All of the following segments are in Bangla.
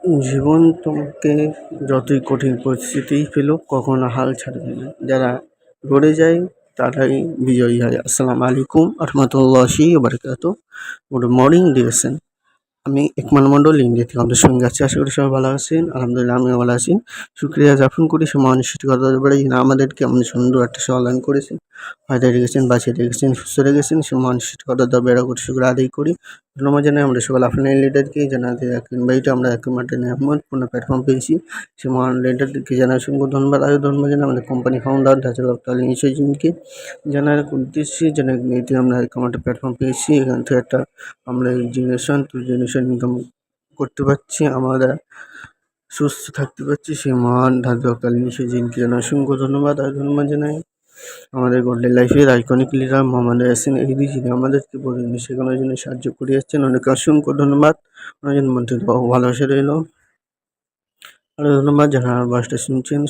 জীবন তোমাকে যতই কঠিন পরিস্থিতিই ফেলুক কখনো হাল ছাড়বে না। যারা লড়ে যায় তারাই বিজয়ী হয়। আসসালামু আলাইকুম রহমতুল্লাহি বারাকাতুহু। Good morning deer. আমি একমান মণ্ডল ইন্ডিয়া থেকে আমাদের সঙ্গে আছি। আশা করি সবাই ভালো আছেন। আলহামদুলিল্লাহ আমিও ভালো আছি। শুকরিয়া জ্ঞাপন করি সে মহান সৃষ্টিকর্তা দরবারে যিনি আমাদেরকে এমন সুন্দর একটা সকাল দান করেছেন, হয়তো রেখেছেন, বাঁচিয়ে রেখেছেন, সুস্থ রেখেছেন। সে মহান সৃষ্টিকর্তার দরবারে কোটি শুকর আদায় করি। ধন্যবাদ জানাই আমরা সকল আপনার লিডারকে, জানাতে ইনভাইটে আমরা একটা নিয়ামতপূর্ণ প্ল্যাটফর্ম পেয়েছি। সে মহান লিডারদেরকে জানাই অসংখ্য ধন্যবাদ। আরও ধন্যবাদ জানাই আমাদের কোম্পানি ফাউন্ডার ঢাকা ডক্টর নিশাজিনকে জানার উদ্দেশ্যে যেন এটি আমরা এরকম একটা প্ল্যাটফর্ম পেয়েছি। এখান থেকে একটা আমরা জেনারেশন টু জেনারেশন ইনকাম করতে পারছি, আমরা সুস্থ থাকতে পারছি। সেই মহান ঢাকা নিশাজিনকে জানাই অসংখ্য ধন্যবাদ। আর ধন্যবাদ জানাই আমাদের গোল্ডেন লাইফের আইকনিক লিডার মোহাম্মদ ইয়াসিন এহিদি, যিনি আমাদেরকে প্রতিদিন শেখানোর জন্য সাহায্য করে যাচ্ছেন। অনেক অসংখ্য ধন্যবাদ। ওনার জন্য মন্ত্রী ভালোবাসা রইল। আরও ধন্যবাদ যারা আমার বয়সটা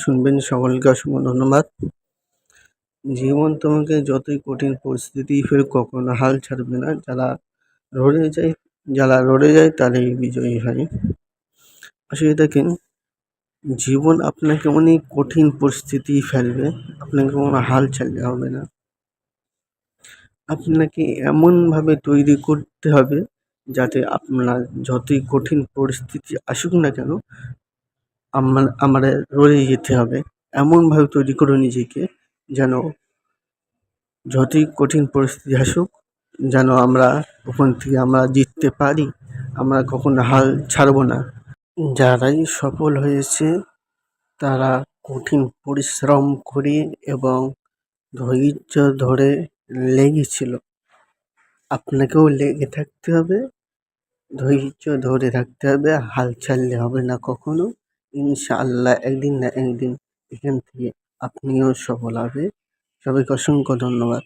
শুনবেন সকলকে অসংখ্য ধন্যবাদ। জীবন তোমাকে যতই কঠিন পরিস্থিতি ফের কখনো হাল ছাড়বে না। যারা লড়ে যায় তারাই বিজয়ী হয়। আসলে দেখেন, জীবন আপনাকে অনেক কঠিন পরিস্থিতি ফেলবে, আপনাকে কোনো হাল ছাড়লে হবে না। আপনাকে এমনভাবে তৈরি করতে হবে যাতে আপনার যতই কঠিন পরিস্থিতি আসুক না কেন আমাদের লড়ে যেতে হবে। এমনভাবে তৈরি করো নিজেকে যেন যতই কঠিন পরিস্থিতি আসুক যেন আমরা ওখান থেকে আমরা জিততে পারি। আমরা কখনো হাল ছাড়বো না। যারাই সফল হয়েছে তারা কঠিন পরিশ্রম করে এবং ধৈর্য ধরে লেগেছিল। আপনাকেও লেগে থাকতে হবে, ধৈর্য ধরে থাকতে হবে, হাল ছাড়লে হবে না কখনো। ইনশাআল্লাহ একদিন না একদিন এখান থেকে আপনিও সফল হবে। সবাইকে অসংখ্য ধন্যবাদ।